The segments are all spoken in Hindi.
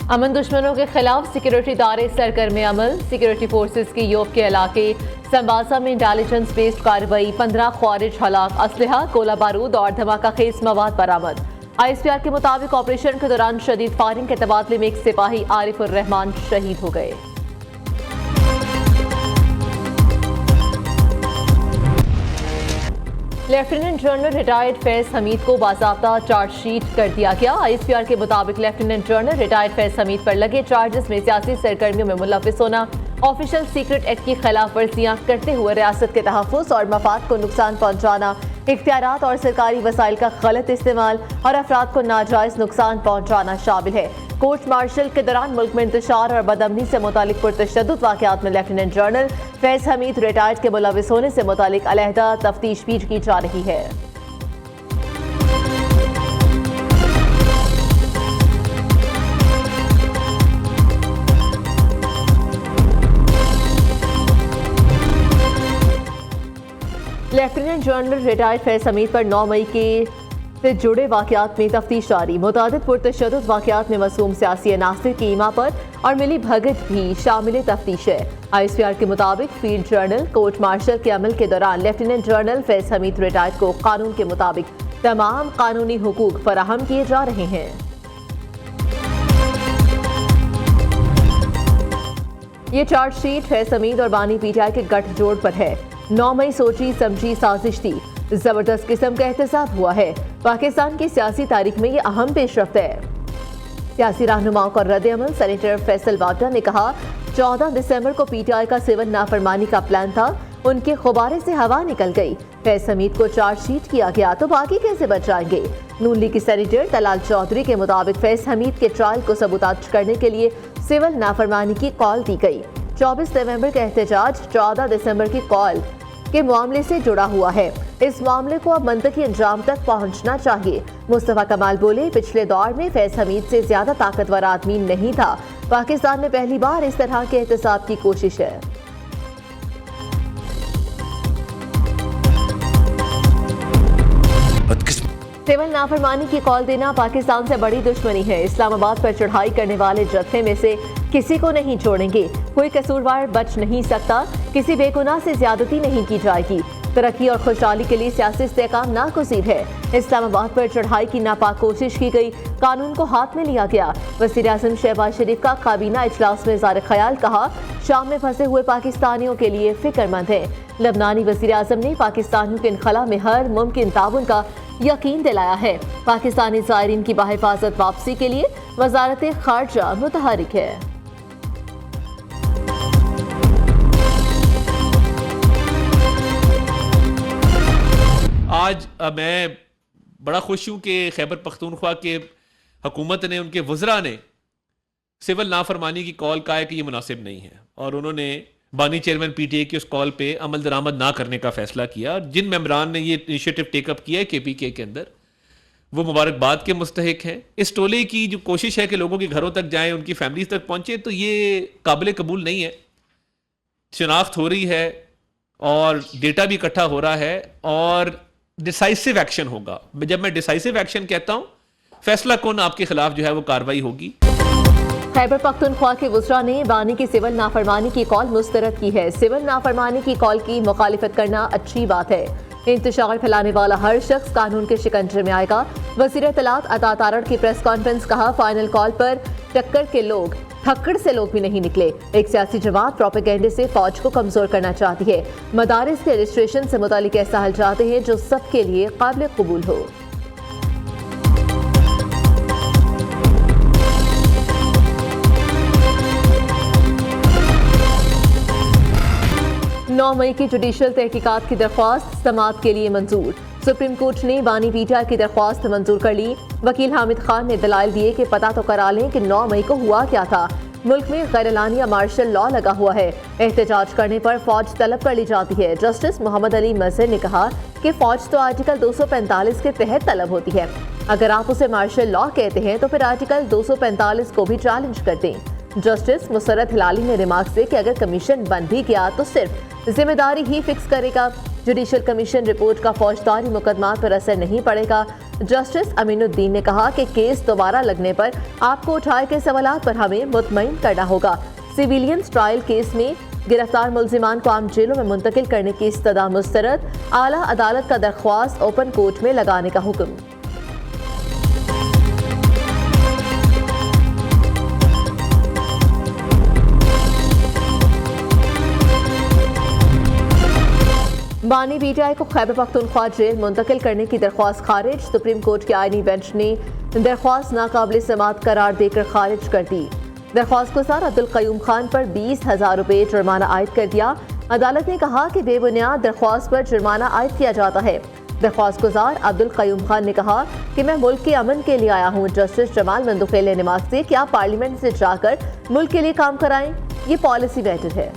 अमन दुश्मनों के खिलाफ सिक्योरिटी इदारे सरगर्म अमल। सिक्योरिटी फोर्सेस की यूप के इलाके संबासा में इंटेलिजेंस बेस्ड कार्रवाई, 15 ख्वारिज हलाक, असलहा, गोला बारूद और धमाका खेज मवाद बरामद। ISPR के मुताबिक ऑपरेशन के दौरान शदीद फायरिंग के तबादले में एक सिपाही आरिफुर रहमान शहीद हो गए। Lieutenant general retired Faiz Hamid को बाज़ाब्ता चार्जशीट कर दिया गया। ISPR के मुताबिक lieutenant general retired Faiz Hamid पर लगे चार्जेस में सियासी सरगर्मियों में मुलविस होना, ऑफिशियल सीक्रेट एक्ट की खिलाफ वर्जियां करते हुए रियासत के तहफ़्फ़ुज़ और मफाद को नुकसान पहुँचाना, इख्तियारात और सरकारी वसाइल का गलत इस्तेमाल और अफराद को नाजायज़ नुकसान पहुँचाना शामिल है। कोर्ट मार्शल के दौरान मुल्क में इंतशार और बदअमनी से मुतालिक पुरतशद्दुद वाक़यात में lieutenant general Faiz Hamid retired के मुलविस होने से मुतालिक अलहदा तफ्तीश भी की जा रही है। Lieutenant general retired Faiz Hamid पर 9 मई के से जुड़े वाक़यात में तफ्तीश जारी। मुतादिद पुरतशद्दुद वाक़यात में मसूम सियासी अनासिर की ईमा पर और मिली भगत भी शामिल तफ्तीश है। ISPR के मुताबिक फील्ड जर्नल कोर्ट मार्शल के अमल के दौरान lieutenant general Faiz Hamid retired को कानून के मुताबिक तमाम कानूनी हुकूक फराहम किए जा रहे हैं। ये चार्जशीट फैज हमीद और बानी PTI के गठजोड़ पर है। 9 मई सोची समझी साजिश थी, जबरदस्त किस्म का एहतसाब हुआ है। पाकिस्तान की सियासी तारीख में ये अहम पेशरफ्त है। सियासी रहनुमाओं का रद्द अमल। सेनेटर फैसल वाड्रा ने कहा 14 दिसंबर को PTI का सिविल नाफरमानी का प्लान था, उनके खुबारे से हवा निकल गई। फैज हमीद को चार्जशीट किया गया तो बाकी कैसे बच जाएंगे। नून लीग की सेनेटर तलाल चौधरी के मुताबिक फैज हमीद के ट्रायल को सबूताज करने के लिए सिविल नाफरमानी की कॉल दी गई। 24 नवंबर का एहतजाज 14 दिसंबर की कॉल के मामले से जुड़ा हुआ है। इस मामले को अब मंतकी अंजाम तक पहुंचना चाहिए। मुस्तफा कमाल बोले, पिछले दौर में फैज हमीद से ज्यादा ताकतवर आदमी नहीं था। पाकिस्तान में पहली बार इस तरह के एहतसाब की कोशिश है। सिविल नाफरमानी की कॉल देना पाकिस्तान से बड़ी दुश्मनी है। इस्लामाबाद पर चढ़ाई करने वाले जत्थे में से किसी को नहीं छोड़ेंगे। कोई कसूरवार बच नहीं सकता। किसी बेगुनाह से ज्यादती नहीं की जाएगी। तरक्की और खुशहाली के लिए सियासी इस्तेहकाम नागुज़ीर है। इस्लामाबाद पर चढ़ाई की नापाक कोशिश की गई, कानून को हाथ में लिया गया। वज़ीर आज़म शहबाज शरीफ का काबीना इजलास में इज़हार ख्याल, कहा शाम में फंसे हुए पाकिस्तानियों के लिए फिक्रमंद है। लबनानी वज़ीर आज़म ने पाकिस्तानियों के इनखला में हर मुमकिन ताउन का यकीन दिलाया है। पाकिस्तानी ज़ायरीन की बाहिफाजत वापसी के लिए वज़ारत ख़ारजा मुतहरिक है। आज मैं बड़ा खुश हूँ कि खैबर पख्तूनख्वा के हुकूमत ने, उनके वज़रा ने सिविल नाफरमानी की कॉल का है कि ये मुनासिब नहीं है, और उन्होंने बानी चेयरमैन PTA की उस कॉल पे अमल दरामद ना करने का फैसला किया। और जिन मेम्बरान ने ये इनिशिएटिव टेकअप किया है KPK के अंदर, वो मुबारकबाद के मुस्तहिक हैं। इस टोले की जो कोशिश है कि लोगों के घरों तक जाएं, उनकी फैमिलीज तक पहुंचे, तो ये काबिल कबूल नहीं है। शनाख्त हो रही है और डेटा भी इकट्ठा हो रहा है और डिसाइसिव एक्शन होगा। जब मैं डिसाइसिव एक्शन कहता हूं, फैसला कौन आपके खिलाफ जो है वो कार्रवाई होगी। खैबर पख्तूनख्वा के वज़रा ने बानी की सिविल नाफरमानी की कॉल मुस्तरद की है। सिविल नाफरमानी की कॉल की मुखालिफत करना अच्छी बात है। इंतशार फैलाने वाला हर शख्स कानून के शिकंजे में आएगा। वज़ीर इत्तलात अता तारड़ की प्रेस कॉन्फ्रेंस, कहा फाइनल कॉल पर टक्कर के लोग थक्कड़ से लोग भी नहीं निकले। एक सियासी जमात प्रोपेगेंडे से फौज को कमजोर करना चाहती है। मदारिस के रजिस्ट्रेशन से मुतालिक ऐसा हल चाहते हैं जो सबके लिए काबिल कबूल हो। नौ मई की जुडिशल तहकीकात की दरख्वास्त समाअत के लिए मंजूर। सुप्रीम कोर्ट ने बानी PTI की दरख्वास्त मंजूर कर ली। वकील हामिद खान ने दलाइल दिए कि पता तो करा लें कि 9 मई को हुआ क्या था। मुल्क में गैरलानिया मार्शल लॉ लगा हुआ है। एहतजाज करने पर फौज तलब कर ली जाती है। जस्टिस मोहम्मद अली मजहर ने कहा कि फौज तो आर्टिकल 245 के तहत तलब होती है। अगर आप उसे मार्शल लॉ कहते हैं तो फिर आर्टिकल 245 को भी चैलेंज कर दें। जस्टिस मुसर्रत हिलाली ने रिमार्क से कि अगर कमीशन बन भी गया तो सिर्फ जिम्मेदारी ही फिक्स करेगा। जुडिशियल कमीशन रिपोर्ट का फौजदारी मुकदमा पर असर नहीं पड़ेगा। जस्टिस अमीनुद्दीन ने कहा कि केस दोबारा लगने पर आपको उठाए गए सवालात पर हमें मुतमईन करना होगा। सिविलियंस ट्रायल केस में गिरफ्तार मुल्जिमान को आम जेलों में मुंतकिल करने की इस्तदा मुस्तरद। आला अदालत का दरख्वास्त ओपन कोर्ट में लगाने का हुक्म। बानी पीटीआई को खैबर पख्तूनख्वा जेल मुंतकिल करने की दरख्वास्त खारिज। सुप्रीम कोर्ट के आईनी बेंच ने दरख्वास्त नाकाबिल समाअत करार देकर खारिज कर दी। दरख्वास्त गुजार अब्दुल कयूम खान पर 20,000 रुपये जुर्माना आयद कर दिया। अदालत ने कहा कि बेबुनियाद दरख्वास्त पर जुर्माना आयद किया जाता है। दरख्वास्त गुजार अब्दुल कयूम खान ने कहा कि मैं मुल्क के अमन के लिए आया हूँ। जस्टिस जमाल मंदुखेल ने रिमार्क से क्या पार्लियामेंट से जाकर मुल्क के लिए काम कराएं, ये पॉलिसी मैटर है।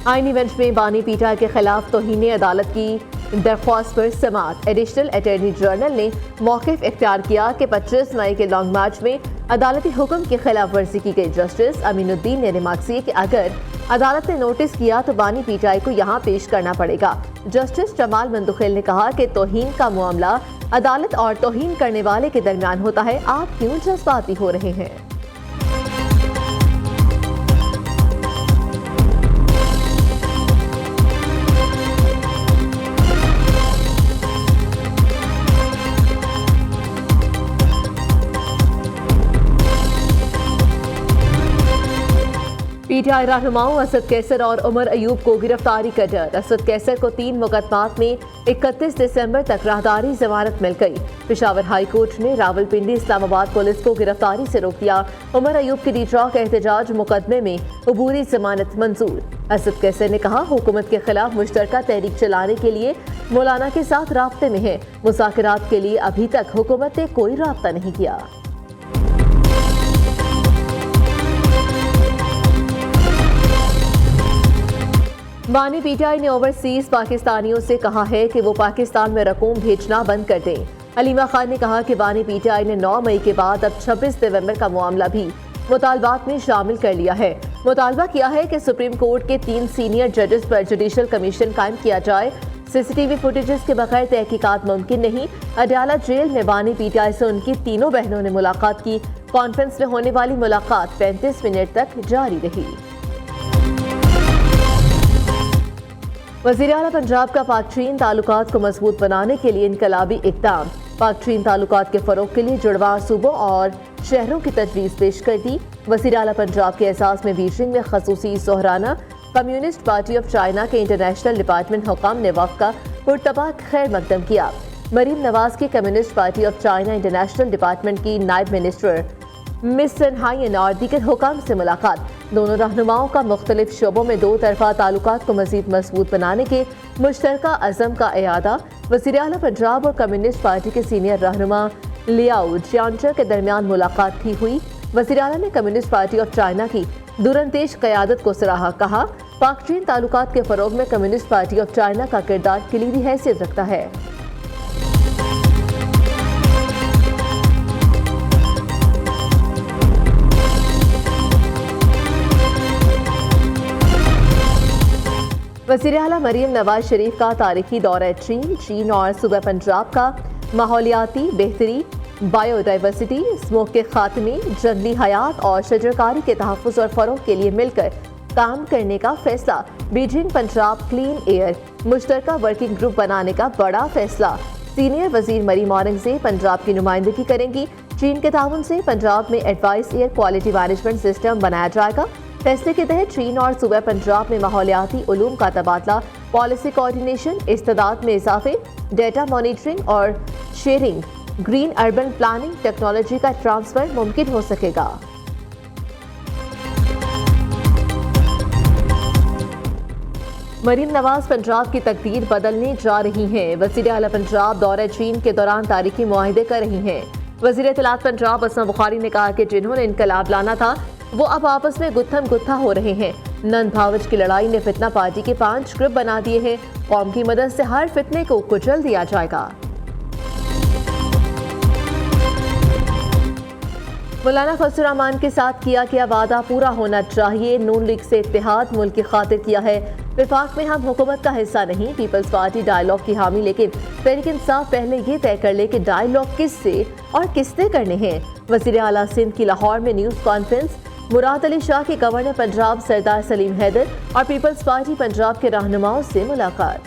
आईनी बेंच में बानी पीटीआई के खिलाफ तौहीन अदालत की दरख्वास्त पर समाअत। एडिशनल अटॉर्नी जनरल ने मौक़िफ़ इख्तियार किया कि 25 मई के लॉन्ग मार्च में अदालती हुक्म की खिलाफ वर्जी की गई। जस्टिस अमीनुद्दीन ने रिमार्क किया कि अगर अदालत ने नोटिस किया तो बानी पीटीआई को यहाँ पेश करना पड़ेगा। जस्टिस जमाल मंदुखेल ने कहा कि तौहीन का मामला अदालत और तौहीन करने वाले के दरमियान होता है, आप क्यों जज्बाती हो रहे हैं। पीटीआई रहनुमाओं असद कैसर और उमर अयूब को गिरफ्तारी का डर। असद कैसर को 3 मुकदमात में 31 दिसंबर तक राहदारी जमानत मिल गई। पेशावर हाई कोर्ट ने रावलपिंडी इस्लामाबाद पुलिस को गिरफ्तारी से रोक दिया। उमर अयूब की डीट्रॉक एहतजाज मुकदमे में अबूरी जमानत मंजूर। असद कैसर ने कहा हुकूमत के खिलाफ मुश्तरका तहरीक चलाने के लिए मौलाना के साथ राब्ते में है। मुज़ाकरात के लिए अभी तक हुकूमत ने कोई राब्ता नहीं किया। बानी पीटीआई ने ओवरसीज पाकिस्तानियों से कहा है कि वो पाकिस्तान में रकूम भेजना बंद कर दें। अलीमा खान ने कहा कि बानी पीटीआई ने 9 मई के बाद अब 26 नवंबर का मामला भी मुतालबात में शामिल कर लिया है। मुतालबा किया है कि सुप्रीम कोर्ट के 3 सीनियर जजेस पर जुडिशियल कमीशन कायम किया जाए। सीसीटीवी फुटेजेस के बगैर तहकीकात मुमकिन नहीं। अडयाला जेल में बानी पीटीआई से उनकी तीनों बहनों ने मुलाकात की। कॉन्फ्रेंस में होने वाली मुलाकात 35 मिनट तक जारी रही। वज़ीर आला पंजाब का पाक चीन ताल्लुकात को मजबूत बनाने के लिए इनकलाबी इक़दाम। पाक चीन ताल्लुकात के फ़रोग़ के लिए जुड़वा सूबों और शहरों की तजवीज़ पेश कर दी। वज़ीर आला पंजाब के एहसास में बीजिंग में खसूसी सोहराना कम्युनिस्ट पार्टी ऑफ चाइना के इंटरनेशनल डिपार्टमेंट हुकाम ने वफ़द का पुरतबाक खैर मकदम किया। मरीम नवाज की communist party of China international department की नायब मिनिस्टर मिस सनहाइन और दीगर हुकाम से मुलाकात। दोनों रहनुमाओं का मुख्तलिफ शोबों में 2 तरफा ताल्लुकात को मज़ीद मजबूत बनाने के मुश्तरका अज़म का इयादा। वज़ीर आला पंजाब और कम्युनिस्ट पार्टी के सीनियर रहनुमा लियाओ जियांचर के दरमियान मुलाकात भी हुई। वज़ीर आला ने कम्युनिस्ट पार्टी ऑफ चाइना की दुरंदेश क़यादत को सराहा। कहा पाक चीन ताल्लुकात के फ़रोग़ में कम्युनिस्ट पार्टी ऑफ चाइना का किरदार कलीदी हैसियत रखता है। वज़ीर आला मरीम नवाज शरीफ का तारीखी दौरा चीन और सूबा पंजाब का माहौलियाती बेहतरी, बायोडाइवर्सिटी, स्मोक के खात्मे, जंगली हयात और शजरकारी के तहफ़्फ़ुज़ और फ़रोग़ के लिए मिलकर काम करने का फैसला। बीजिंग पंजाब क्लीन एयर मुश्तरका वर्किंग ग्रुप बनाने का बड़ा फैसला। सीनियर वज़ीर मरीम औरंगज़ेब पंजाब की नुमाइंदगी करेंगी। चीन के ताउन से पंजाब में advice air quality management system बनाया जाएगा। फैसले के तहत चीन और सूबा पंजाब में माहौलियाती उलूम का तबादला, पॉलिसी कोऑर्डिनेशन, इस्तेदाद में इजाफे, डेटा मॉनिटरिंग और sharing, green urban planning technology का ट्रांसफर मुमकिन हो सकेगा। मरीम नवाज पंजाब की तकदीर बदलने जा रही हैं। वज़ीर आला पंजाब दौरे चीन के दौरान तारीखी मुआहदे कर रही हैं। वज़ीर इत्तलात पंजाब असमा बुखारी ने कहा कि जिन्होंने इनकलाब लाना था वो अब आपस में गुत्थम गुत्था हो रहे हैं। नंद भावच की लड़ाई ने फितना पार्टी के 5 ग्रुप बना दिए हैं। कौम की मदद से हर फितने को कुचल दिया जाएगा। मौलाना फजल रहमान के साथ किया गया वादा पूरा होना चाहिए। नून लीग से इत्तेहाद मुल्क की खातिर किया है। विफाक में हम हुकूमत का हिस्सा नहीं। पीपल्स पार्टी डायलॉग की हामी, लेकिन तहरीक इंसाफ पहले ये तय कर ले कि डायलॉग किससे और किसने करने हैं। वज़ीर आला सिंध की लाहौर में न्यूज़ कॉन्फ्रेंस। मुराद अली शाह की गवर्नर पंजाब सरदार सलीम हैदर और पीपल्स पार्टी पंजाब के रहनुमाओं से मुलाकात।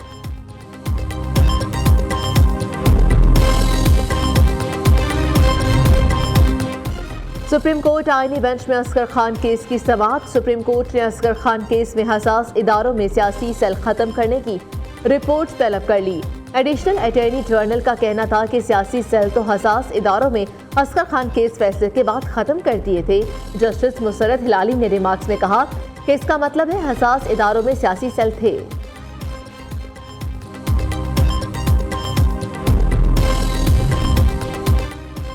सुप्रीम कोर्ट आईनी बेंच में असगर खान केस की समाअत। सुप्रीम कोर्ट ने असगर खान केस में हसास इदारों में सियासी सेल खत्म करने की रिपोर्ट तलब कर ली। एडिशनल अटॉर्नी जनरल का कहना था कि सियासी सेल तो हसास इदारों में असगर खान केस फैसले के बाद खत्म कर दिए थे। जस्टिस मुसर्रत हिलाली ने रिमार्क्स में कहा कि इसका मतलब है हसास इदारों में सियासी सेल थे।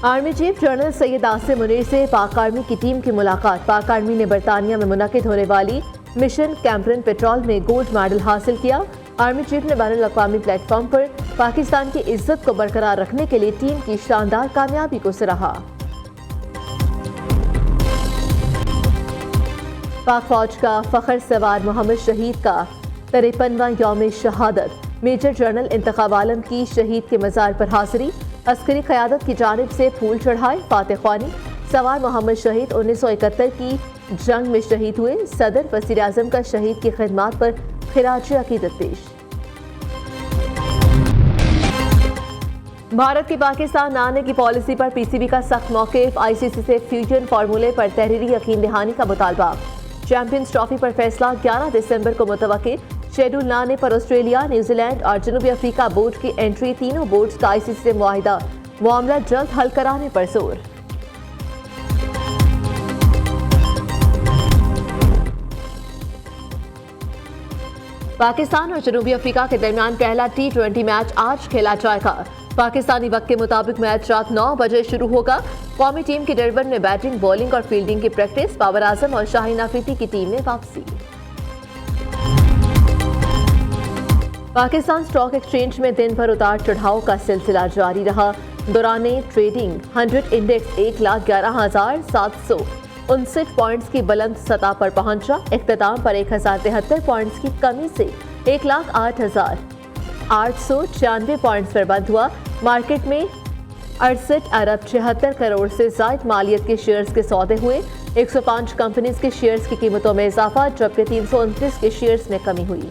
Army chief general Syed Asim Munir से पाक आर्मी की टीम की मुलाकात। पाक आर्मी ने बरतानिया में मुनक्किद होने वाली मिशन कैम्परन पेट्रोल में गोल्ड मेडल हासिल किया। आर्मी चीफ ने बैनुल अक़वामी प्लेटफॉर्म पर पाकिस्तान की इज्जत को बरकरार रखने के लिए टीम की शानदार कामयाबी को सराहा। पाक फौज का फखर सवार मोहम्मद शहीद का 53वां यौम शहादत। मेजर जनरल इंतखाब आलम की शहीद के मज़ार पर हाजिरी। अस्करी क़यादत की जानिब से फूल चढ़ाए। फातह ख्वानी। सवार मोहम्मद शहीद 1971 की जंग में शहीद हुए। सदर वज़ीर आज़म का शहीद की खिदमात पर खिराज अकीदत पेश। भारत की पाकिस्तान आने की पॉलिसी पर पीसीबी का सख्त मौक़िफ़। आईसीसी से फ्यूजन फार्मूले पर तहरीरी यकीन दहानी का मुतालबा। चैंपियंस ट्रॉफी पर फैसला 11 दिसंबर को मुतवक्किल। शेड्यूल न आने पर ऑस्ट्रेलिया, न्यूजीलैंड और जनूबी अफ्रीका बोर्ड की एंट्री। तीनों बोर्ड्स का आईसीसी से मुआहिदा। मामला जल्द हल कराने पर जोर। पाकिस्तान और जनूबी अफ्रीका के दरमियान पहला T20 मैच आज खेला जाएगा। पाकिस्तानी वक्त के मुताबिक मैच रात 9 बजे शुरू होगा। कौमी टीम की डरबन में बैटिंग, बॉलिंग और फील्डिंग की प्रैक्टिस। बाबर आजम और शाहीन अफरीदी की टीम में वापसी। पाकिस्तान स्टॉक एक्सचेंज में दिन भर उतार चढ़ाव का सिलसिला जारी रहा। दौराने ट्रेडिंग 100 इंडेक्स 1,11,759 पॉइंट्स की बुलंद सतह पर पहुंचा। इख्तिताम पर 1073 पॉइंट्स की कमी से 1,08,896 पॉइंट्स पर बंद हुआ। मार्केट में 68 अरब 76 करोड़ से ज़ायद मालियत के शेयर्स के सौदे हुए। 105 कंपनीज के शेयर्स की कीमतों में इजाफा, जबकि 329 के शेयर्स में कमी हुई।